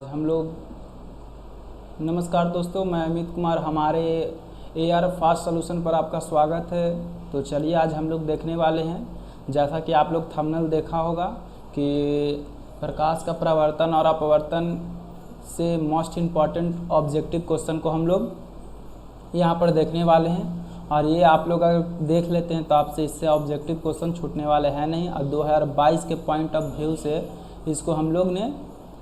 हम लोग नमस्कार दोस्तों, मैं अमित कुमार। हमारे AR फास्ट सॉल्यूशन पर आपका स्वागत है। तो चलिए आज हम लोग देखने वाले हैं, जैसा कि आप लोग थंबनेल देखा होगा कि प्रकाश का परावर्तन और अपवर्तन से मोस्ट इम्पॉर्टेंट ऑब्जेक्टिव क्वेश्चन को हम लोग यहाँ पर देखने वाले हैं। और ये आप लोग अगर देख लेते हैं तो आपसे इससे ऑब्जेक्टिव क्वेश्चन छूटने वाले हैं नहीं। और 2022 के पॉइंट ऑफ व्यू से इसको हम लोग ने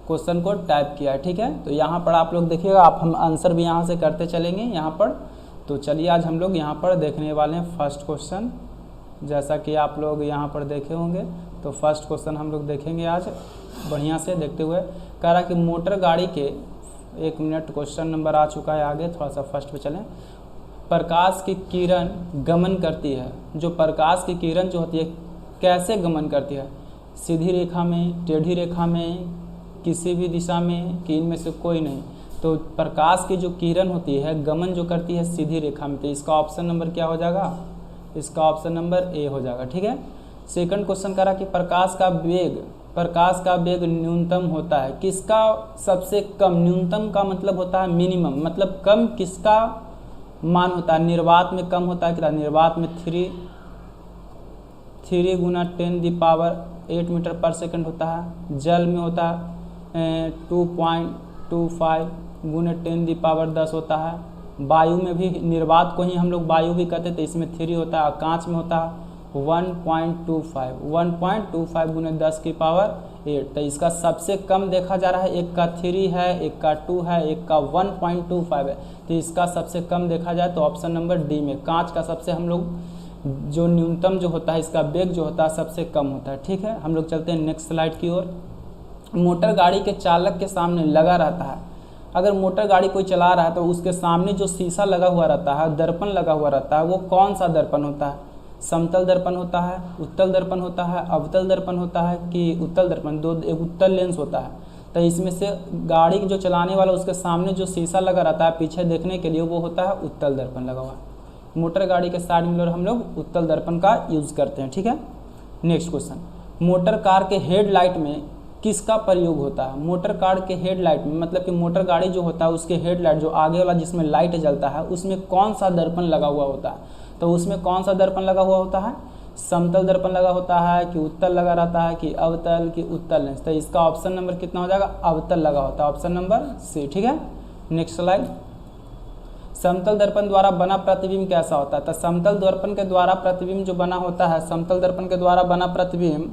क्वेश्चन को टाइप किया है, ठीक है। तो यहाँ पर आप लोग देखिएगा, आप हम आंसर भी यहाँ से करते चलेंगे यहाँ पर। तो चलिए आज हम लोग यहाँ पर देखने वाले हैं फर्स्ट क्वेश्चन, जैसा कि आप लोग यहाँ पर देखे होंगे। तो फर्स्ट क्वेश्चन हम लोग देखेंगे आज बढ़िया से देखते हुए। कह रहा कि मोटर गाड़ी के 1 मिनट, क्वेश्चन नंबर आ चुका है आगे, थोड़ा सा फर्स्ट पे चलें। प्रकाश की किरण गमन करती है, जो प्रकाश की किरण जो होती है कैसे गमन करती है? सीधी रेखा में, टेढ़ी रेखा में, किसी भी दिशा में, कि इनमें से कोई नहीं। तो प्रकाश की जो किरण होती है गमन जो करती है सीधी रेखा में। तो इसका ऑप्शन नंबर क्या हो जाएगा? इसका ऑप्शन नंबर ए हो जाएगा, ठीक है। सेकंड क्वेश्चन कह रहा कि प्रकाश का वेग न्यूनतम होता है किसका? सबसे कम। न्यूनतम का मतलब होता है मिनिमम, मतलब कम किसका मान होता है? निर्वात में कम होता है कितना? निर्वात में 3 × 10⁸ मीटर पर सेकंड होता है। जल में होता है 2.25 × 10⁻10 होता है। वायु में भी, निर्वात को ही हम लोग वायु भी कहते थे, इसमें 3 होता है। कांच में होता है 1.25 × 10⁸। तो इसका सबसे कम देखा जा रहा है, एक का 3 है, एक का 2 है, एक का 1.25 है। तो इसका सबसे कम देखा जाए तो ऑप्शन नंबर डी में कांच का सबसे हम लोग जो न्यूनतम जो होता है, इसका वेग जो होता है सबसे कम होता है, ठीक है। हम लोग चलते हैं नेक्स्ट स्लाइड की ओर। मोटर गाड़ी के चालक के सामने लगा रहता है। अगर मोटर गाड़ी कोई चला रहा है तो उसके सामने जो शीशा लगा हुआ रहता है, दर्पण लगा हुआ रहता है, वो कौन सा दर्पण होता है? समतल दर्पण होता है, उत्तल दर्पण होता है, अवतल दर्पण होता है कि उत्तल दर्पण? एक उत्तल लेंस होता है। तो इसमें से गाड़ी जो चलाने वाला उसके सामने जो शीशा लगा रहता है पीछे देखने के लिए, वो होता है उत्तल दर्पण लगा हुआ। मोटर गाड़ी के साइड मिरर हम लोग उत्तल दर्पण का यूज़ करते हैं, ठीक है। नेक्स्ट क्वेश्चन, मोटर कार के हेडलाइट में किसका प्रयोग होता है? मोटर कार के हेडलाइट में मतलब कि मोटर गाड़ी जो होता है उसके हेडलाइट जो आगे वाला जिसमें लाइट जलता है उसमें कौन सा दर्पण लगा हुआ होता है? तो उसमें कौन सा दर्पण लगा हुआ होता है? समतल दर्पण लगा होता है कि उत्तल लगा रहता है कि अवतल कि उत्तल लेंस? तो इसका ऑप्शन नंबर कितना हो जाएगा? अवतल लगा होता है, ऑप्शन नंबर सी, ठीक है। नेक्स्ट स्लाइड, समतल दर्पण द्वारा बना प्रतिबिंब कैसा होता है? तो समतल दर्पण के द्वारा प्रतिबिंब जो बना होता है, समतल दर्पण के द्वारा बना प्रतिबिंब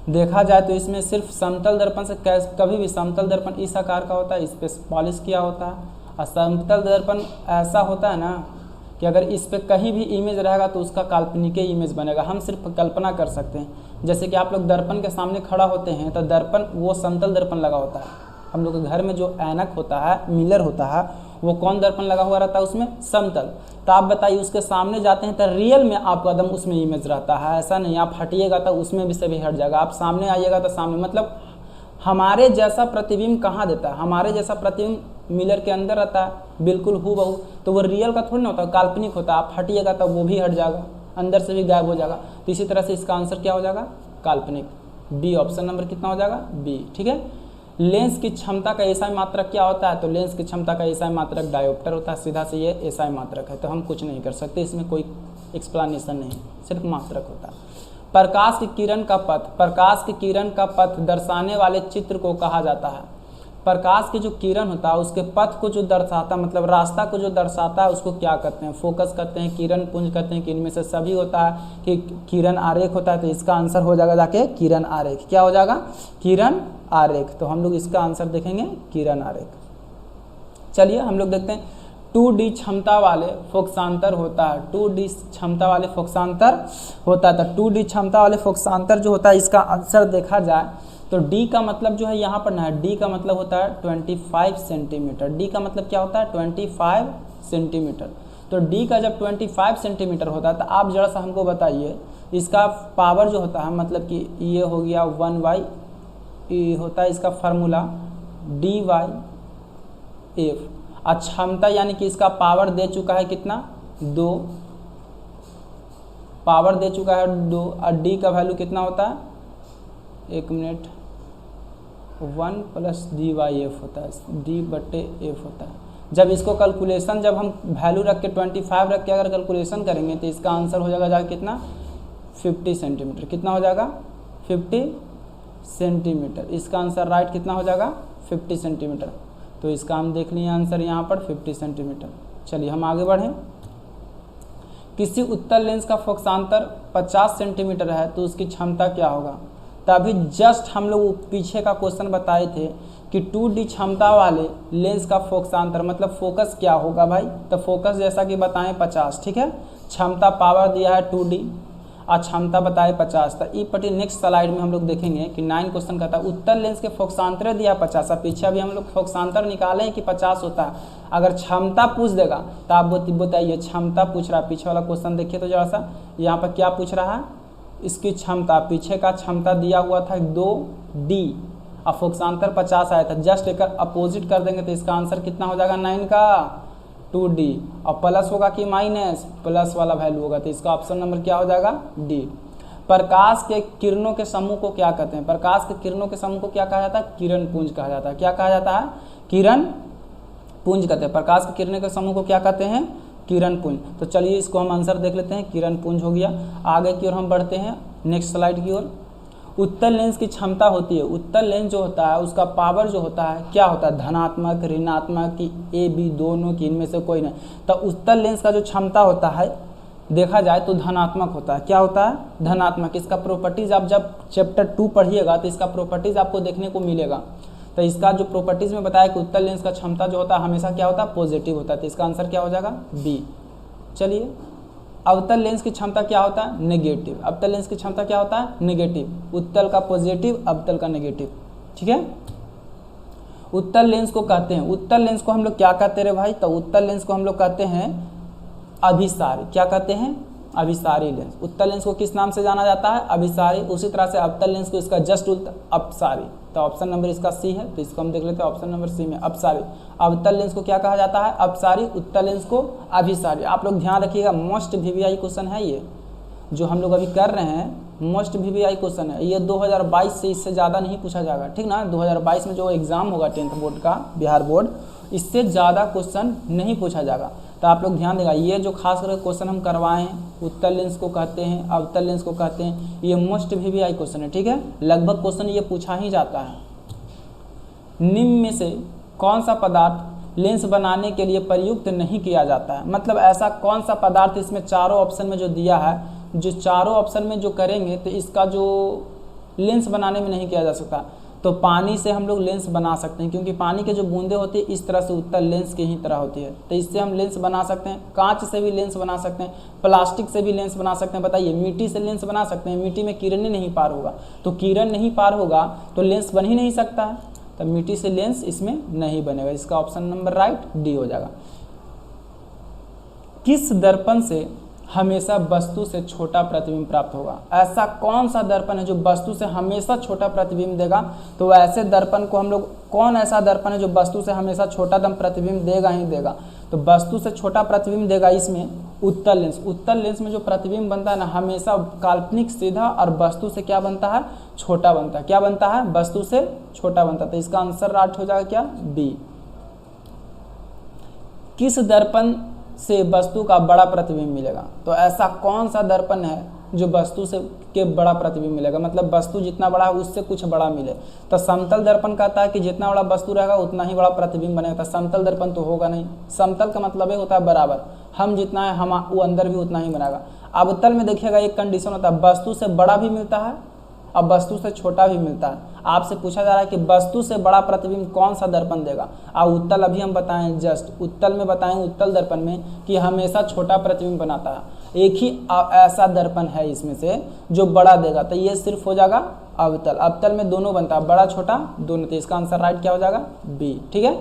देखा जाए तो इसमें सिर्फ समतल दर्पण से कभी भी समतल दर्पण इस आकार का होता है, इस पे पॉलिश किया होता है। और समतल दर्पण ऐसा होता है ना कि अगर इस पे कहीं भी इमेज रहेगा तो उसका काल्पनिक इमेज बनेगा, हम सिर्फ कल्पना कर सकते हैं। जैसे कि आप लोग दर्पण के सामने खड़ा होते हैं तो दर्पण वो समतल दर्पण लगा होता है। हम लोग के घर में जो ऐनक होता है, मिरर होता है, वो कौन दर्पण लगा हुआ रहता है? उसमें समतल। तो आप बताइए उसके सामने जाते हैं तो रियल में आपका एकदम उसमें इमेज रहता है, ऐसा नहीं आप हटिएगा तो उसमें भी से भी हट जाएगा, आप सामने आइएगा तो सामने, मतलब हमारे जैसा प्रतिबिंब कहाँ देता है? हमारे जैसा प्रतिबिंब मिरर के अंदर रहता है, बिल्कुल हूबहू। तो वो रियल का थोड़ी ना होता है, काल्पनिक होता है। आप हटिएगा तो वो भी हट जाएगा, अंदर से भी गायब हो जाएगा। तो इसी तरह से इसका आंसर क्या हो जाएगा? काल्पनिक, बी। ऑप्शन नंबर कितना हो जाएगा? बी, ठीक है। लेंस की क्षमता का एसआई मात्रक क्या होता है? तो लेंस की क्षमता का एसआई मात्रक डायोप्टर होता है, सीधा से ये एसआई मात्रक है। तो हम कुछ नहीं कर सकते, इसमें कोई एक्सप्लेनेशन नहीं, सिर्फ मात्रक होता है। प्रकाश की किरण का पथ दर्शाने वाले चित्र को कहा जाता है? प्रकाश की जो किरण होता है उसके पथ को जो दर्शाता, मतलब रास्ता को जो दर्शाता है, उसको क्या कहते हैं? फोकस कहते हैं, किरण पुंज कहते हैं, कि इनमें से सभी होता है, कि किरण आरेख होता है। तो इसका आंसर हो जाएगा जाके किरण आरेख। क्या हो जाएगा? किरण आरेख। तो हम लोग इसका आंसर देखेंगे किरण आरेख। चलिए हम लोग देखते हैं 2D क्षमता वाले फोकसांतर होता है। 2D क्षमता वाले फोकसांतर होता है। तो 2D क्षमता वाले फोकसांतर जो होता है, इसका आंसर देखा जाए तो डी का मतलब जो है यहाँ पर ना है, डी का मतलब होता है 25 सेंटीमीटर। डी का मतलब क्या होता है? 25 सेंटीमीटर। तो डी का जब 25 सेंटीमीटर होता है तो आप जरा सा हमको बताइए इसका पावर जो होता है, मतलब कि ये हो गया 1/e होता है इसका फार्मूला dy/f। क्षमता यानी कि इसका पावर दे चुका है कितना? 2, पावर दे चुका है 2। और डी का वैल्यू कितना होता है? 1 मिनट, 1 + d/f होता है, d/f होता है। जब इसको कैलकुलेशन जब हम वैल्यू रख के 25 रख के अगर कैलकुलेशन करेंगे तो इसका आंसर हो जाएगा कितना 50 सेंटीमीटर। कितना हो जाएगा 50 सेंटीमीटर। इसका आंसर राइट कितना हो जाएगा 50 सेंटीमीटर। तो इसका हम देख लिए आंसर यहाँ पर 50 सेंटीमीटर। चलिए हम आगे बढ़ें। किसी उत्तल लेंस का फोकसांतर 50 सेंटीमीटर है तो उसकी क्षमता क्या होगा। तभी जस्ट हम लोग पीछे का क्वेश्चन बताए थे कि 2D क्षमता वाले लेंस का फोकसांतर मतलब फोकस क्या होगा भाई। तो फोकस जैसा कि बताएं 50, ठीक है। क्षमता पावर दिया है 2D और क्षमता बताए 50। तो ई पटी नेक्स्ट स्लाइड में हम लोग देखेंगे कि 9 क्वेश्चन कहता है उत्तल लेंस के फोकसांतर दिया 50। अब पीछे अभी हम लोग फोकसांतर निकाले हैं कि 50 होता है। अगर क्षमता पूछ देगा तो आप बताइए क्षमता पूछ रहा है। पीछे वाला क्वेश्चन देखिए तो जरा सा यहाँ पर क्या पूछ रहा है, इसकी क्षमता पीछे का क्षमता दिया हुआ था 2D और फोकसांतर 50 आया था। जस्ट एक अपोजिट कर देंगे तो इसका आंसर कितना हो जाएगा 9 का 2D और प्लस होगा कि माइनस, प्लस वाला वैल्यू होगा। तो इसका ऑप्शन नंबर क्या हो जाएगा डी। प्रकाश के किरणों के समूह को क्या कहते हैं। प्रकाश के किरणों के समूह को क्या कहा जाता है, किरण पुंज कहा जाता है। क्या कहा जाता है, किरण पुंज कहते हैं। प्रकाश के किरणों के समूह को क्या कहते हैं, किरण पुंज। तो चलिए इसको हम आंसर देख लेते हैं, किरण पुंज हो गया। आगे की ओर हम बढ़ते हैं नेक्स्ट स्लाइड की ओर। उत्तल लेंस की क्षमता होती है, उत्तल लेंस जो होता है उसका पावर जो होता है क्या होता है, धनात्मक ऋणात्मक की ए बी दोनों की, इनमें से कोई नहीं। तो उत्तल लेंस का जो क्षमता होता है देखा जाए तो धनात्मक होता है। क्या होता है, धनात्मक। इसका प्रॉपर्टीज आप जब चैप्टर 2 पढ़िएगा तो इसका प्रॉपर्टीज आपको देखने को मिलेगा। तो इसका जो प्रॉपर्टीज में बताया कि उत्तल लेंस का क्षमता जो होता है हमेशा क्या होता है, पॉजिटिव होता है। तो इसका आंसर क्या हो जाएगा बी। चलिए अवतल लेंस की क्षमता क्या होता है, नेगेटिव। अवतल लेंस की क्षमता क्या होता है, नेगेटिव। उत्तल का पॉजिटिव, अवतल का नेगेटिव, ठीक है। उत्तल लेंस को कहते हैं, उत्तल लेंस को हम लोग क्या कहते हैं रे भाई, तो उत्तल लेंस को हम लोग कहते हैं अभिसारी। क्या कहते हैं, अभिसारी लेंस। उत्तल लेंस को किस नाम से जाना जाता है, अभिसारी। उसी तरह से अवतल लेंस को इसका जस्ट उल्टा अपसारी। तो ऑप्शन नंबर इसका सी है, तो इसको हम देख लेते हैं ऑप्शन नंबर सी में अपसारी। अवतल लेंस को क्या कहा जाता है, अपसारी। उत्तल लेंस को अभिसारी। आप लोग ध्यान रखिएगा, मोस्ट वीवीआई क्वेश्चन है ये जो हम लोग अभी कर रहे हैं, मोस्ट वीवीआई क्वेश्चन है ये। 2022 से इससे ज़्यादा नहीं पूछा जाएगा, ठीक ना। 2022 में जो एग्जाम होगा 10th बोर्ड का, बिहार बोर्ड, इससे ज़्यादा क्वेश्चन नहीं पूछा जाएगा। तो आप लोग ध्यान देगा, ये जो खास करके क्वेश्चन हम करवाए हैं, उत्तल लेंस को कहते हैं, अवतल लेंस को कहते हैं, ये मोस्ट वीवीआई क्वेश्चन है, ठीक है। लगभग क्वेश्चन ये पूछा ही जाता है। निम्न में से कौन सा पदार्थ लेंस बनाने के लिए प्रयुक्त नहीं किया जाता है। मतलब ऐसा कौन सा पदार्थ इसमें चारों ऑप्शन में जो दिया है, जो चारों ऑप्शन में जो करेंगे तो इसका जो लेंस बनाने में नहीं किया जा सकता। तो पानी से हम लोग लेंस बना सकते हैं, क्योंकि पानी के जो बूंदे होती है इस तरह से उत्तल लेंस की ही तरह होती है, तो इससे हम लेंस बना सकते हैं। कांच से भी लेंस बना सकते हैं, प्लास्टिक से भी लेंस बना सकते हैं। बताइए, मिट्टी से लेंस बना सकते हैं, मिट्टी में किरण ही नहीं पार होगा, तो किरण नहीं पार होगा तो लेंस बन ही नहीं सकता है। तो मिट्टी से लेंस इसमें नहीं बनेगा। इसका ऑप्शन नंबर राइट डी हो जाएगा। किस दर्पण से हमेशा वस्तु से छोटा प्रतिबिंब प्राप्त होगा। ऐसा कौन सा दर्पण है जो वस्तु से हमेशा छोटा प्रतिबिंब देगा। तो ऐसे दर्पण को हम लोग, कौन ऐसा दर्पण है जो वस्तु से हमेशा छोटा दम प्रतिबिंब देगा ही देगा। तो वस्तु से छोटा प्रतिबिंब देगा इसमें उत्तल लेंस। उत्तल लेंस में जो प्रतिबिंब बनता है ना, हमेशा काल्पनिक सीधा और वस्तु से क्या बनता है, छोटा बनता है। क्या बनता है, वस्तु से छोटा बनता है। तो इसका आंसर राइट हो जाएगा क्या, बी। किस दर्पण से वस्तु का बड़ा प्रतिबिंब मिलेगा। तो ऐसा कौन सा दर्पण है जो वस्तु से के बड़ा प्रतिबिंब मिलेगा, मतलब वस्तु जितना बड़ा है उससे कुछ बड़ा मिले। तो समतल दर्पण कहता है कि जितना बड़ा वस्तु रहेगा उतना ही बड़ा प्रतिबिंब बनेगा। तो समतल दर्पण तो होगा नहीं। समतल का मतलब होता है बराबर, हम जितना है हम वो अंदर भी उतना ही बनेगा। अवतल में देखिएगा एक कंडीशन होता है, वस्तु से बड़ा भी मिलता है और वस्तु से छोटा भी मिलता है। आपसे पूछा जा रहा है कि वस्तु से बड़ा प्रतिबिंब कौन सा दर्पण देगा। और उत्तल अभी हम बताएं, जस्ट उत्तल में बताएं, उत्तल दर्पण में कि हमेशा छोटा प्रतिबिंब बनाता है। एक ही ऐसा दर्पण है इसमें से जो बड़ा देगा, तो ये सिर्फ हो जाएगा अवतल। अवतल में दोनों बनता है, बड़ा छोटा दोनों। तो इसका आंसर राइट क्या हो जाएगा, बी, ठीक है।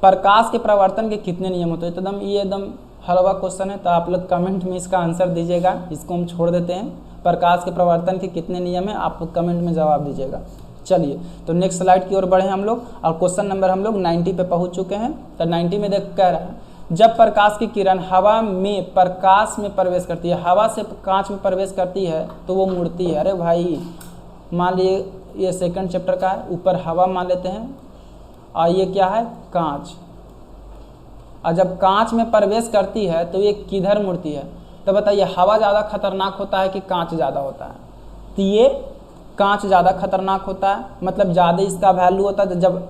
प्रकाश के प्रवर्तन के कितने नियम होते हैं। एकदम ये एकदम हलवा क्वेश्चन है, तो आप लोग कमेंट में इसका आंसर दीजिएगा। इसको हम छोड़ देते हैं। प्रकाश के प्रवर्तन के कितने नियम है, आप कमेंट में जवाब दीजिएगा। चलिए तो नेक्स्ट स्लाइड की ओर बढ़े हम लोग, और क्वेश्चन नंबर हम लोग 90 पे पहुंच चुके हैं। तो 90 में देख कह रहा है, जब प्रकाश की किरण हवा में प्रकाश में प्रवेश करती है, हवा से कांच में प्रवेश करती है तो वो मुड़ती है। अरे भाई मान लीजिए ये सेकंड चैप्टर का है, ऊपर हवा मान लेते हैं, और ये क्या है, कांच। और जब कांच में प्रवेश करती है तो ये किधर मुड़ती है, तो बताइए हवा ज़्यादा खतरनाक होता है कि कांच ज़्यादा होता है, तो ये कांच ज़्यादा खतरनाक होता है, मतलब ज़्यादा इसका वैल्यू होता है। तो जब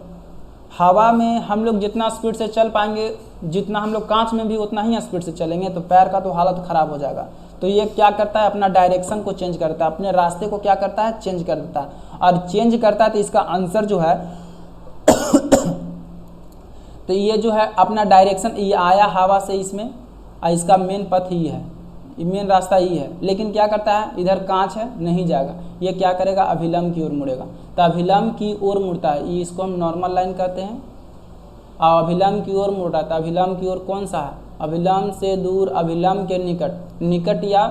हवा में हम लोग जितना स्पीड से चल पाएंगे, जितना हम लोग कांच में भी उतना ही स्पीड से चलेंगे, तो पैर का तो हालत ख़राब हो जाएगा। तो ये क्या करता है, अपना डायरेक्शन को चेंज करता है, अपने रास्ते को क्या करता है, चेंज कर देता है, और चेंज करता है तो इसका आंसर जो है तो ये जो है अपना डायरेक्शन, ये आया हवा से इसमें, और इसका मेन पथ ही है, मेन रास्ता ही है, लेकिन क्या करता है, इधर कांच है नहीं जाएगा, ये क्या करेगा, अभिलंब की ओर मुड़ेगा। तो अभिलंब की ओर मुड़ता है, ये इसको हम नॉर्मल लाइन कहते हैं, और अभिलंब की ओर मुड़ रहा था। अभिलंब की ओर कौन सा है, अभिलंब से दूर, अभिलंब के निकट, निकट या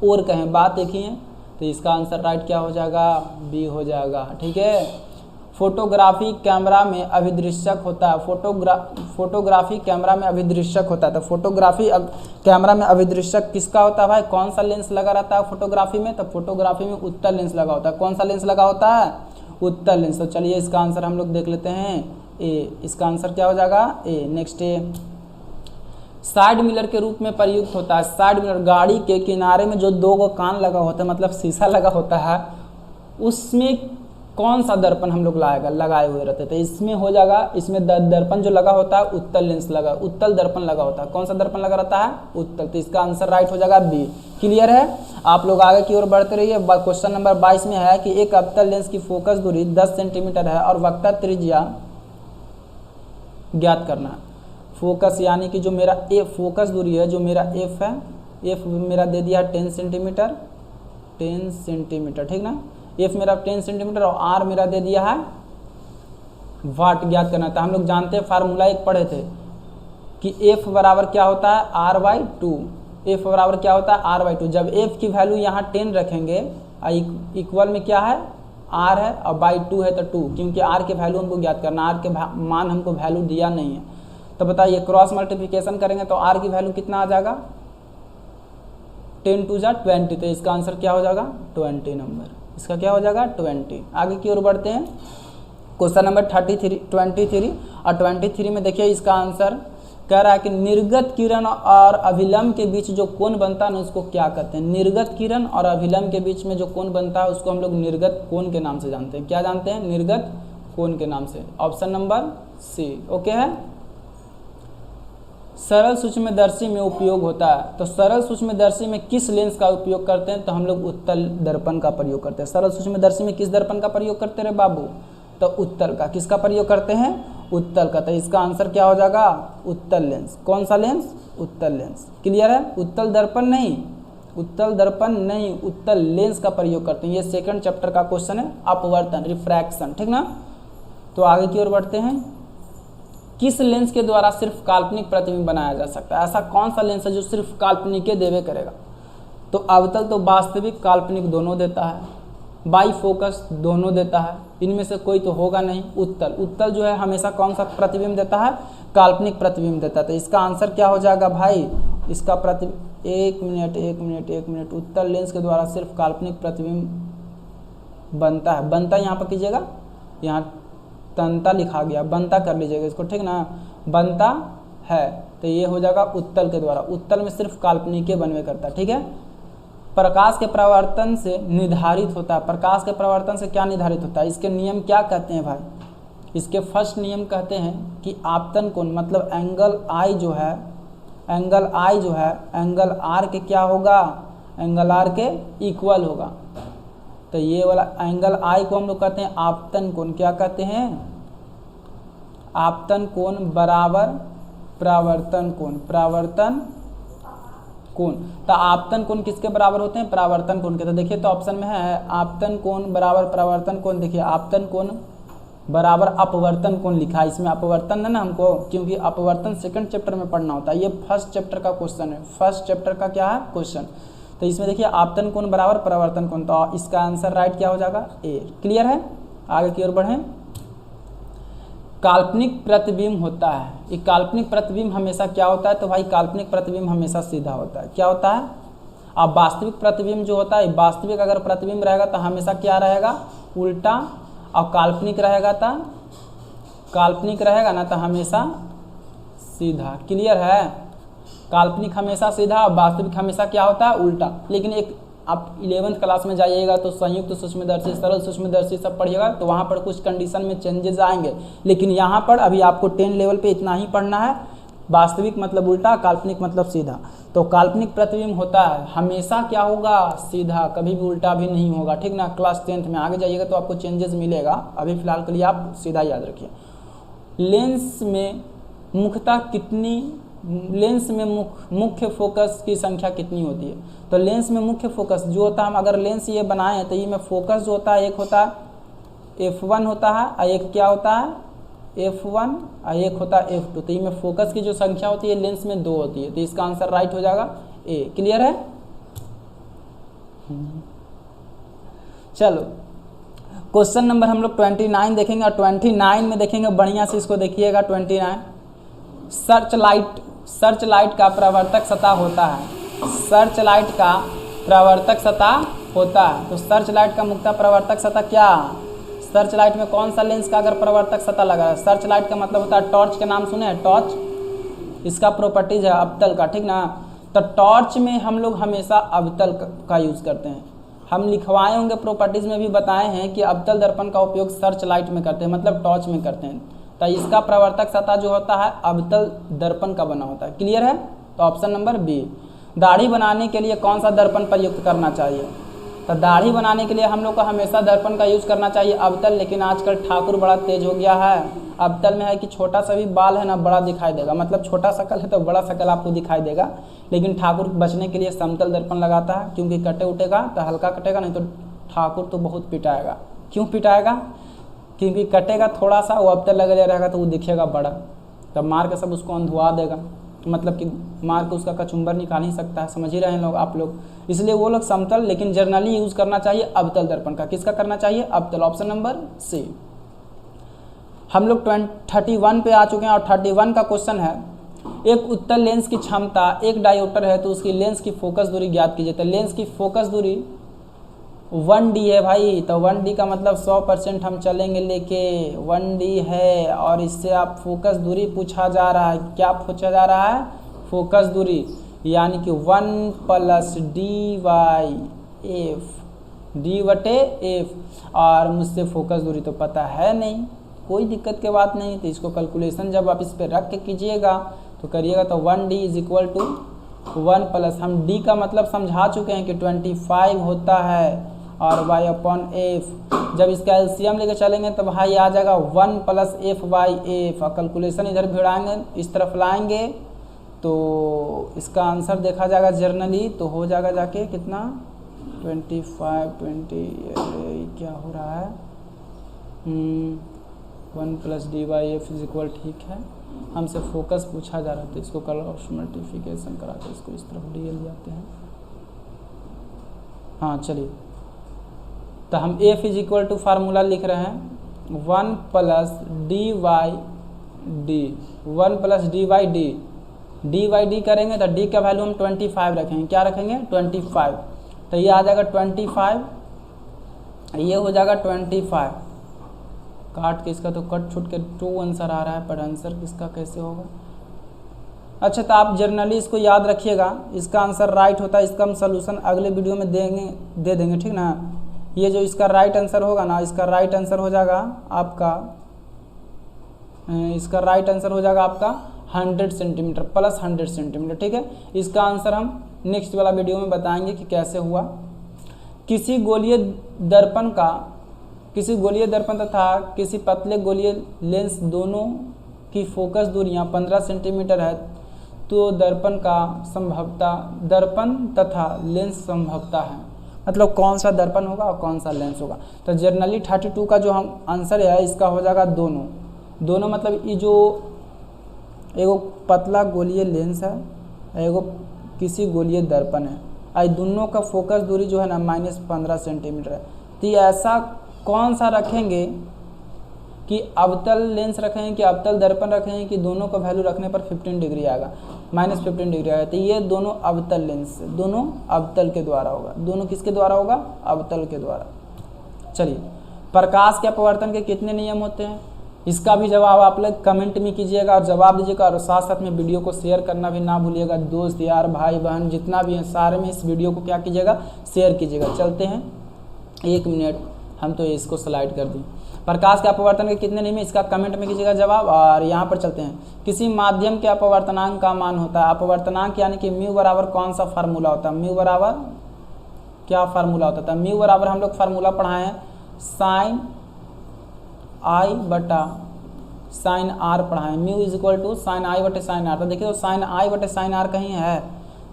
ओर कहें, बात एक ही है। तो इसका आंसर राइट क्या हो जाएगा, बी हो जाएगा। ठीक है। फोटोग्राफी कैमरा में अभिदृश्यक होता है, फोटोग्राफी कैमरा में अभिदृश्यक होता है। तो फोटोग्राफी कैमरा में अभिदृश्यक किसका होता है भाई, कौन सा लेंस लगा रहता है फोटोग्राफी में, तो फोटोग्राफी में उत्तल लेंस लगा होता है। कौन सा लेंस लगा होता है, उत्तल लेंस। तो चलिए इसका आंसर हम लोग देख लेते हैं, ए। इसका आंसर क्या हो जाएगा, ए। नेक्स्ट ए, साइड मिरर के रूप में प्रयुक्त होता है। साइड मिरर, गाड़ी के किनारे में जो दो गो कान लगा होता है, मतलब शीशा लगा होता है, उसमें कौन सा दर्पण हम लोग लगाए हुए रहते थे, इसमें हो जाएगा, इसमें दर्पण जो लगा होता है उत्तल लेंस लगा, उत्तल दर्पण लगा होता है। कौन सा दर्पण लगा रहता है, उत्तल। तो इसका आंसर राइट हो जाएगा बी। क्लियर है। आप लोग आगे की ओर बढ़ते रहिए। क्वेश्चन नंबर 22 में है कि एक अवतल लेंस की फोकस दूरी 10 सेंटीमीटर है और वक्र त्रिज्या ज्ञात करना है। फोकस यानी कि जो मेरा फोकस दूरी है, जो मेरा एफ है, एफ मेरा दे दिया 10 सेंटीमीटर, 10 सेंटीमीटर, ठीक ना। एफ मेरा 10 सेंटीमीटर और आर मेरा दे दिया है वाट, ज्ञात करना था। हम लोग जानते हैं, फार्मूला एक पढ़े थे कि एफ बराबर क्या होता है, आर बाई 2। एफ बराबर क्या होता है, आर बाई 2। जब एफ की वैल्यू यहाँ 10 रखेंगे, इक्वल में क्या है, आर है, और बाई 2 है तो 2, क्योंकि आर के वैल्यू हमको ज्ञात करना, आर के मान हमको वैल्यू दिया नहीं है। तो बताइए क्रॉस मल्टीप्लिकेशन करेंगे तो आर की वैल्यू कितना आ जाएगा, 10 2 जा 20। तो इसका आंसर क्या हो जाएगा, 20 नंबर। इसका क्या हो जाएगा, 20। आगे की ओर बढ़ते हैं। क्वेश्चन नंबर 23 और 23 में देखिए इसका आंसर कह रहा है कि निर्गत किरण और अभिलंब के बीच जो कोण बनता है ना, उसको क्या कहते हैं। निर्गत किरण और अभिलंब के बीच में जो कोण बनता है उसको हम लोग निर्गत कोण के नाम से जानते हैं। क्या जानते हैं, निर्गत कोण के नाम से। ऑप्शन नंबर सी ओके है। सरल सूक्ष्मदर्शी में उपयोग होता है। तो सरल सूक्ष्मदर्शी में किस लेंस का उपयोग करते हैं, तो हम लोग उत्तल दर्पण का प्रयोग करते हैं। सरल सूक्ष्मदर्शी में किस दर्पण का प्रयोग करते रहे बाबू, तो उत्तल का। किसका प्रयोग करते हैं, उत्तल का। तो इसका आंसर क्या हो जाएगा, उत्तल लेंस। कौन सा लेंस, उत्तल लेंस। क्लियर है। उत्तल दर्पण नहीं, उत्तल दर्पण नहीं, उत्तल लेंस का प्रयोग करते हैं। ये सेकंड चैप्टर का क्वेश्चन है, अपवर्तन, रिफ्रैक्शन, ठीक ना। तो आगे की ओर बढ़ते हैं। किस लेंस के द्वारा सिर्फ काल्पनिक प्रतिबिंब बनाया जा सकता है। ऐसा कौन सा लेंस है जो सिर्फ काल्पनिक देवे करेगा, तो अवतल तो वास्तविक काल्पनिक दोनों देता है, बाई फोकस दोनों देता है, इनमें से कोई तो होगा नहीं। उत्तल, उत्तल जो है हमेशा कौन सा प्रतिबिंब देता है, काल्पनिक प्रतिबिंब देता है। तो इसका आंसर क्या हो जाएगा भाई, इसका प्रतिबिंब, एक मिनट, उत्तल लेंस के द्वारा सिर्फ काल्पनिक प्रतिबिंब बनता है। बनता यहाँ पर कीजिएगा, यहाँ तंता लिखा गया, बनता कर लीजिएगा इसको, ठीक ना। बनता है तो ये हो जाएगा उत्तल के द्वारा। उत्तल में सिर्फ काल्पनिक बनवे करता है, ठीक है। प्रकाश के परावर्तन से निर्धारित होता है। प्रकाश के परावर्तन से क्या निर्धारित होता है, इसके नियम क्या कहते हैं भाई। इसके फर्स्ट नियम कहते हैं कि आपतन कोण, मतलब एंगल आई जो है, एंगल आई जो है एंगल आर के क्या होगा, एंगल आर के इक्वल होगा। तो ये वाला एंगल आई को हम लोग कहते हैं आपतन कोण। क्या कहते हैं, आपतन कोण बराबर परावर्तन कोण, परावर्तन कोण। तो आपतन कोण किसके बराबर होते हैं, परावर्तन कोण के। तो देखिए तो ऑप्शन में है आपतन कोण बराबर परावर्तन कोण। देखिए आपतन कोण बराबर अपवर्तन कोण लिखा है, इसमें अपवर्तन है ना हमको, क्योंकि अपवर्तन सेकंड चैप्टर में पढ़ना होता है। ये फर्स्ट चैप्टर का क्वेश्चन है, फर्स्ट चैप्टर का क्या है क्वेश्चन। तो इसमें देखिए आपतन कोण बराबर परावर्तन कोण, तो इसका आंसर राइट क्या हो जाएगा, ए। क्लियर है। आगे की ओर बढ़ें। काल्पनिक प्रतिबिंब होता है। ये काल्पनिक प्रतिबिंब हमेशा क्या होता है, तो भाई काल्पनिक प्रतिबिंब हमेशा सीधा होता है। क्या होता है, अब वास्तविक प्रतिबिंब जो होता है, वास्तविक अगर प्रतिबिंब रहेगा तो हमेशा क्या रहेगा, उल्टा, और काल्पनिक रहेगा तो हमेशा सीधा। क्लियर है? काल्पनिक हमेशा सीधा और वास्तविक हमेशा क्या होता है? उल्टा। लेकिन एक आप 11th क्लास में जाइएगा तो संयुक्त सूक्ष्मदर्शी, सरल सूक्ष्मदर्शी सब पढ़िएगा तो वहाँ पर कुछ कंडीशन में चेंजेस आएंगे। लेकिन यहाँ पर अभी आपको 10 लेवल पे इतना ही पढ़ना है। वास्तविक मतलब उल्टा, काल्पनिक मतलब सीधा। तो काल्पनिक प्रतिबिंब होता है हमेशा क्या होगा? सीधा, कभी भी उल्टा भी नहीं होगा। ठीक ना? क्लास 10th में आगे जाइएगा तो आपको चेंजेस मिलेगा। अभी फिलहाल के लिए आप सीधा याद रखिए। लेंस में मुख्यतः लेंस में मुख्य फोकस की संख्या कितनी होती है? तो लेंस में मुख्य फोकस जो होता है, हम अगर लेंस ये बनाए तो ये में फोकस जो होता है, एक होता है F1 होता है और एक क्या होता है? F1 और एक होता है F2। तो ये में फोकस की जो संख्या होती है लेंस में 2 होती है। तो इसका आंसर राइट हो जाएगा ए। क्लियर है? चलो क्वेश्चन नंबर हम लोग 29 देखेंगे और 29 में देखेंगे, बढ़िया से इसको देखिएगा। 29 सर्च लाइट का प्रवर्तक सतह होता है। सर्च लाइट का प्रवर्तक सतह होता है। तो सर्च लाइट का मुख्य प्रवर्तक सतह क्या? सर्च लाइट में कौन सा लेंस का अगर प्रवर्तक सतह लगा है? सर्च लाइट का मतलब होता है टॉर्च के नाम सुने हैं? टॉर्च, इसका प्रॉपर्टीज है अवतल का। ठीक ना? तो टॉर्च में हम लोग हमेशा अवतल का यूज करते हैं। हम लिखवाए होंगे, प्रॉपर्टीज में भी बताए हैं कि अवतल दर्पण का उपयोग सर्च लाइट में करते हैं, मतलब टॉर्च में करते हैं। तो इसका प्रवर्तक सतह जो होता है अवतल दर्पण का बना होता है। क्लियर है? तो ऑप्शन नंबर बी। दाढ़ी बनाने के लिए कौन सा दर्पण प्रयुक्त करना चाहिए? तो दाढ़ी बनाने के लिए हम लोग को हमेशा दर्पण का यूज करना चाहिए अवतल। लेकिन आजकल ठाकुर बड़ा तेज हो गया है। अवतल में है कि छोटा सा भी बाल है ना बड़ा दिखाई देगा, मतलब छोटा शकल है तो बड़ा शकल आपको दिखाई देगा। लेकिन ठाकुर बचने के लिए समतल दर्पण लगाता है, क्योंकि कटे उटेगा तो हल्का कटेगा, नहीं तो ठाकुर तो बहुत पिटाएगा। क्यों पिटाएगा? क्योंकि कटेगा थोड़ा सा, वो अवतल लगा रहेगा तो वो दिखेगा बड़ा, तब मार के सब उसको अंधुआ देगा। मतलब कि मार के उसका कचुम्बर निकाल ही सकता है। समझ ही रहे हैं लोग आप लोग? इसलिए वो लोग समतल, लेकिन जर्नली यूज करना चाहिए अवतल दर्पण का। किसका करना चाहिए? अवतल। Option number C. हम लोग 31 पे आ चुके हैं और 31 का क्वेश्चन है, एक उत्तल लेंस की क्षमता 1 डायोप्टर है तो उसकी लेंस की फोकस दूरी ज्ञात कीजिए। तो लेंस की फोकस दूरी 1D है भाई। तो 1D का मतलब 100% हम चलेंगे लेके 1D है। और इससे आप फोकस दूरी पूछा जा रहा है। क्या पूछा जा रहा है? फोकस दूरी, यानी कि 1 + D/F। और मुझसे फोकस दूरी तो पता है नहीं, कोई दिक्कत की बात नहीं। तो इसको कैलकुलेशन जब आप इस पर रख के कीजिएगा तो करिएगा तो 1D = 1 + हम D का मतलब समझा चुके हैं कि 25 होता है और y/F। जब इसका एलसीएम लेके चलेंगे तो भाई आ जाएगा 1 + F/F। और कैलकुलेशन इधर भिड़ाएंगे, इस तरफ लाएंगे तो इसका आंसर देखा जाएगा जर्नली तो हो जाएगा जाके कितना 25 20। अरे क्या हो रहा है? 1 + D/F = ठीक है। हमसे फोकस पूछा जा रहा था, इसको क्रॉस मल्टीप्लिकेशन करा के इसको इस तरफ DL जाते हैं। हाँ चलिए, तो हम F = फार्मूला लिख रहे हैं 1 + D/D। 1 + D/D। D/D करेंगे तो D का वैल्यू हम 25 रखेंगे। क्या रखेंगे? 25। तो ये आ जाएगा 25, ये हो जाएगा 25। काट के इसका तो कट छूट के 2 आंसर आ रहा है, पर आंसर किसका कैसे होगा? अच्छा, तो आप जर्नली इसको याद रखिएगा, इसका आंसर राइट होता है। इसका हम सोल्यूशन अगले वीडियो में दे देंगे। ठीक ना? ये जो इसका राइट आंसर होगा ना, इसका राइट आंसर हो जाएगा आपका, इसका राइट आंसर हो जाएगा आपका 100 सेंटीमीटर + 100 सेंटीमीटर। ठीक है? इसका आंसर हम नेक्स्ट वाला वीडियो में बताएंगे कि कैसे हुआ। किसी गोलीय दर्पण तथा किसी पतले गोलीय लेंस दोनों की फोकस दूरियां 15 सेंटीमीटर है तो दर्पण तथा लेंस संभवता है। मतलब कौन सा दर्पण होगा और कौन सा लेंस होगा? तो जर्नली 32 का जो हम आंसर है इसका हो जाएगा दोनों। मतलब ये जो एगो पतला गोलीय लेंस है, एगो किसी गोलीय दर्पण है, आई दोनों का फोकस दूरी जो है ना -15 सेंटीमीटर है। तो ऐसा कौन सा रखेंगे कि अवतल लेंस रखेंगे कि अवतल दर्पण रखेंगे कि दोनों का वैल्यू रखने पर 15 डिग्री आएगा, -15 डिग्री आएगा? तो ये दोनों अवतल लेंस, दोनों अवतल के द्वारा होगा। दोनों किसके द्वारा होगा? अवतल के द्वारा। चलिए प्रकाश के अपवर्तन के कितने नियम होते हैं, इसका भी जवाब आप लोग कमेंट में कीजिएगा और जवाब दीजिएगा। और साथ साथ में वीडियो को शेयर करना भी ना भूलिएगा। दोस्त यार भाई बहन जितना भी हैं सारे में इस वीडियो को क्या कीजिएगा, शेयर कीजिएगा। चलते हैं 1 मिनट, हम तो इसको स्लाइड कर दें। प्रकाश के अपवर्तन के कितने नियम, इसका कमेंट में कीजिएगा जवाब। और यहाँ पर चलते हैं, किसी माध्यम के अपवर्तनांक का मान होता है। अपवर्तनांक यानी कि म्यू बराबर कौन सा फार्मूला होता है, म्यू बराबर क्या फार्मूला होता था, म्यू बराबर हम लोग फार्मूला पढ़ाए हैं साइन आई बटा साइन आर पढ़ाए, mu is equal to sine i बटे साइन आर। तो देखिए तो साइन आई बटे साइन आर कहीं है,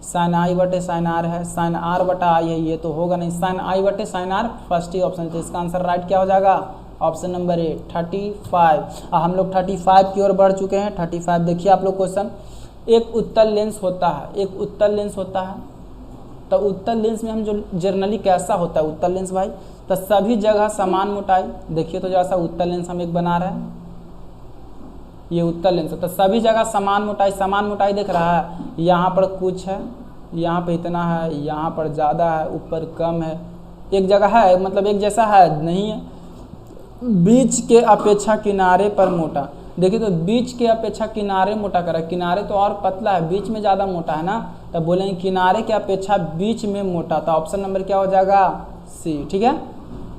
साइन आई बटे साइन आर है, साइन आर बटा आई है, ये तो होगा नहीं, साइन आई बटे साइन आर फर्स्ट ही ऑप्शन। तो इसका आंसर राइट क्या हो जाएगा, ऑप्शन नंबर ए 35। हम लोग 35 की ओर बढ़ चुके हैं। 35 देखिए आप लोग क्वेश्चन, एक उत्तल लेंस होता है, एक उत्तल लेंस होता है। तो उत्तल लेंस में हम जो जर्नली कैसा होता है उत्तल लेंस भाई, तो सभी जगह समान मोटाई। देखिए तो जैसा उत्तल लेंस हम एक बना रहे हैं, ये उत्तल लेंस है, तो सभी जगह समान मोटाई दिख रहा है। यहाँ पर कुछ है, यहाँ पे इतना है, यहाँ पर ज़्यादा है, ऊपर कम है, एक जगह है मतलब एक जैसा है नहीं है। बीच के अपेक्षा किनारे पर मोटा, देखिए तो बीच के अपेक्षा किनारे मोटा करा, किनारे तो और पतला है, बीच में ज़्यादा मोटा है ना, तब बोलेंगे किनारे के अपेक्षा बीच में मोटा। तो ऑप्शन नंबर क्या हो जाएगा, सी। ठीक है।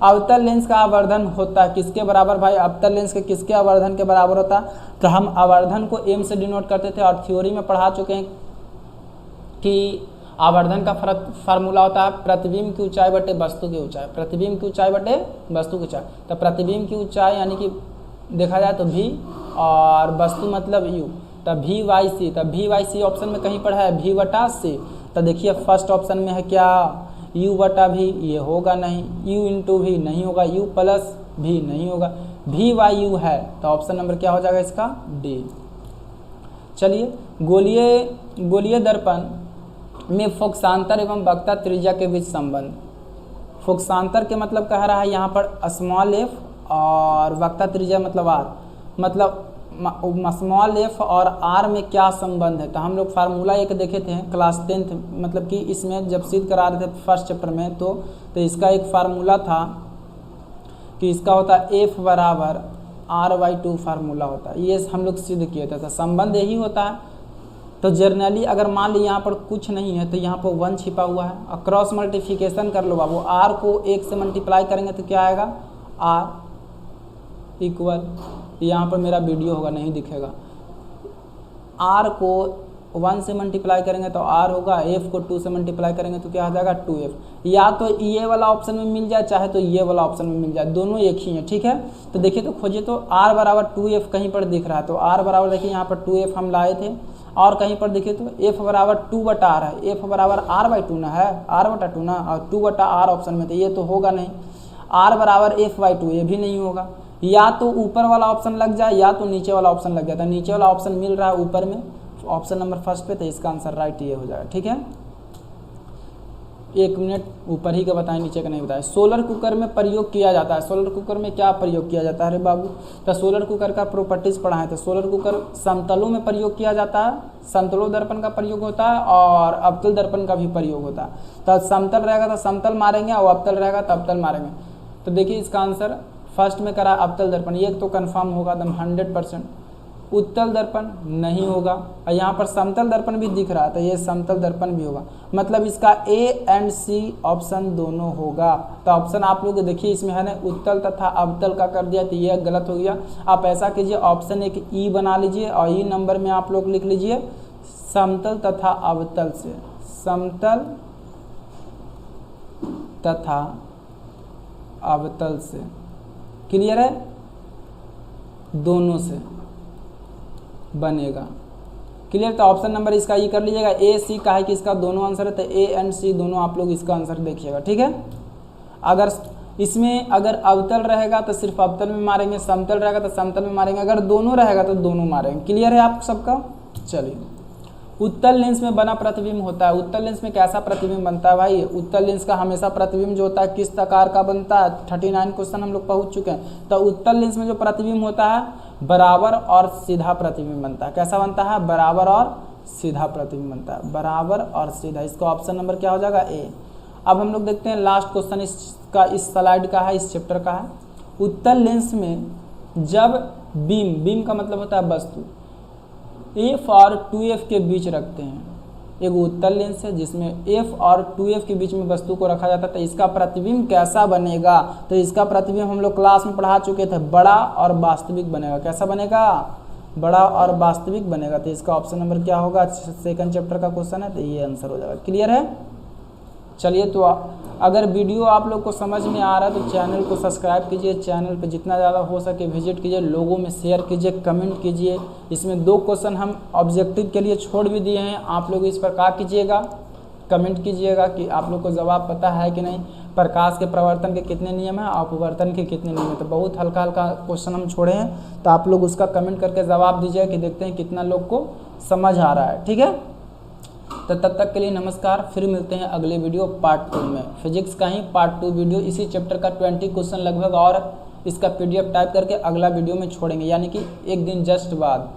अवतल लेंस का आवर्धन होता है किसके बराबर भाई, अवतल लेंस के किसके आवर्धन के बराबर होता है, तो हम आवर्धन को एम से डिनोट करते थे और थ्योरी में पढ़ा चुके हैं कि आवर्धन का फार्मूला होता है प्रतिबिंब की ऊंचाई बटे वस्तु की ऊंचाई, प्रतिबिंब की ऊंचाई बटे वस्तु की ऊंचाई। तो प्रतिबिंब की ऊंचाई यानी कि देखा जाए तो v और वस्तु मतलब u, तब वी वाई सी, तब वी वाई सी ऑप्शन में कहीं पर है v बटा सी। तो देखिए फर्स्ट ऑप्शन में है क्या, u बटा v, ये होगा नहीं, u इंटू वी नहीं होगा, u प्लस v नहीं होगा, v वाई यू है। तो ऑप्शन नंबर क्या हो जाएगा इसका, डी। चलिए गोलीय दर्पण में फोकसांतर एवं वक्रता त्रिज्या के बीच संबंध। फोकसांतर के मतलब कह रहा है यहाँ पर स्मॉल एफ और वक्रता त्रिज्या मतलब आर, मतलब स्मॉल एफ और आर में क्या संबंध है। तो हम लोग फार्मूला एक देखे थे क्लास 10th, मतलब कि इसमें जब सिद्ध करा रहे थे फर्स्ट चैप्टर में, तो इसका एक फार्मूला था कि इसका होता है एफ बराबर r/2 फार्मूला होता है, ये हम लोग सिद्ध किए थे। तो संबंध यही होता है। तो जर्नली अगर मान ली यहाँ पर कुछ नहीं है तो यहाँ पर 1 छिपा हुआ है, और क्रॉस मल्टीप्लिकेशन कर लो बाबू, r को 1 से मल्टीप्लाई करेंगे तो क्या आएगा, r इक्वल, यहाँ पर मेरा वीडियो होगा नहीं दिखेगा, r को 1 से मल्टीप्लाई करेंगे तो r होगा, f को 2 से मल्टीप्लाई करेंगे तो क्या हो जाएगा 2f। या तो ये वाला ऑप्शन में मिल जाए चाहे तो ये वाला ऑप्शन में मिल जाए, दोनों एक ही हैं। ठीक है। तो देखिए तो खोजिए तो r बराबर 2f कहीं पर दिख रहा है, तो r बराबर देखिए यहाँ पर 2f हम लाए थे, और कहीं पर देखिए तो f बराबर 2 बटा r है, f बराबर r/2 ना है, r बटा 2 ना, और 2 बटा r ऑप्शन में, तो ये तो होगा नहीं। r बराबर f/2 ये भी नहीं होगा। या तो ऊपर वाला ऑप्शन लग जाए या तो नीचे वाला ऑप्शन लग जाता है, नीचे वाला ऑप्शन मिल रहा है ऊपर में ऑप्शन नंबर फर्स्ट पे, तो इसका आंसर राइट ये हो जाएगा। ठीक है। 1 मिनट, ऊपर ही का बताएं नीचे का नहीं बताएं। सोलर कुकर में प्रयोग किया जाता है, सोलर कुकर में क्या प्रयोग किया जाता है अरे बाबू, तो सोलर कुकर का प्रॉपर्टीज पढ़ाएं। तो सोलर कुकर समतलों में प्रयोग किया जाता है, समतलों दर्पण का प्रयोग होता है और अवतल दर्पण का भी प्रयोग होता है। तो समतल रहेगा तो समतल मारेंगे और अवतल रहेगा तो अवतल मारेंगे। तो देखिए इसका आंसर फर्स्ट में करा अवतल दर्पण, ये तो कंफर्म होगा एकदम 100%। उत्तल दर्पण नहीं होगा, और यहाँ पर समतल दर्पण भी दिख रहा है तो ये समतल दर्पण भी होगा, मतलब इसका ए एंड सी ऑप्शन दोनों होगा। तो ऑप्शन आप लोग देखिए इसमें है ना, उत्तल तथा अवतल का कर दिया तो ये गलत हो गया। आप ऐसा कीजिए ऑप्शन एक ई बना लीजिए और ई नंबर में आप लोग लिख लीजिए समतल तथा अवतल से, समतल तथा अवतल से। क्लियर है, दोनों से बनेगा। क्लियर। तो ऑप्शन नंबर इसका ई कर लीजिएगा, ए सी का है कि इसका दोनों आंसर है, तो ए एंड सी दोनों आप लोग इसका आंसर देखिएगा। ठीक है। अगर इसमें अगर अवतल रहेगा तो सिर्फ अवतल में मारेंगे, समतल रहेगा तो समतल में मारेंगे, अगर दोनों रहेगा तो दोनों मारेंगे। क्लियर है आप सबका। चलिए, उत्तल लेंस में बना प्रतिबिंब होता है। उत्तल लेंस में कैसा प्रतिबिंब बनता है भाई, उत्तल लेंस का हमेशा प्रतिबिंब जो होता है किस आकार का बनता है, 39 क्वेश्चन हम लोग पहुंच चुके हैं। तो उत्तल लेंस में जो प्रतिबिंब होता है बराबर और सीधा प्रतिबिंब बनता है। कैसा बनता है, बराबर और सीधा प्रतिबिंब बनता है, बराबर और सीधा। इसका ऑप्शन नंबर क्या हो जाएगा, ए। अब हम लोग देखते हैं लास्ट क्वेश्चन इसका, इस स्लाइड का है, इस चैप्टर का है। उत्तल लेंस में जब बीम का मतलब होता है वस्तु, F और 2F के बीच रखते हैं, एक उत्तल लेंस है जिसमें F और 2F के बीच में वस्तु को रखा जाता है, तो इसका प्रतिबिंब कैसा बनेगा? तो इसका प्रतिबिंब हम लोग क्लास में पढ़ा चुके थे, बड़ा और वास्तविक बनेगा। कैसा बनेगा? बड़ा और वास्तविक बनेगा। तो इसका ऑप्शन नंबर क्या होगा? सेकंड चैप्टर का क्वेश्चन है, तो ये आंसर हो जाएगा। क्लियर है? चलिए, तो अगर वीडियो आप लोग को समझ में आ रहा है तो चैनल को सब्सक्राइब कीजिए, चैनल पे जितना ज़्यादा हो सके विजिट कीजिए, लोगों में शेयर कीजिए, कमेंट कीजिए। इसमें 2 क्वेश्चन हम ऑब्जेक्टिव के लिए छोड़ भी दिए हैं, आप लोग इस पर क्या कीजिएगा, कमेंट कीजिएगा कि आप लोग को जवाब पता है कि नहीं। प्रकाश के प्रवर्तन के कितने नियम हैं, अपवर्तन के कितने नियम हैं, तो बहुत हल्का हल्का क्वेश्चन हम छोड़े हैं, तो आप लोग उसका कमेंट करके जवाब दीजिए कि देखते हैं कितना लोग को समझ आ रहा है। ठीक है, तो तब तक के लिए नमस्कार। फिर मिलते हैं अगले वीडियो पार्ट 2 में, फिजिक्स का ही पार्ट 2 वीडियो, इसी चैप्टर का 20 क्वेश्चन लगभग, और इसका PDF टाइप करके अगला वीडियो में छोड़ेंगे, यानी कि एक दिन जस्ट बाद।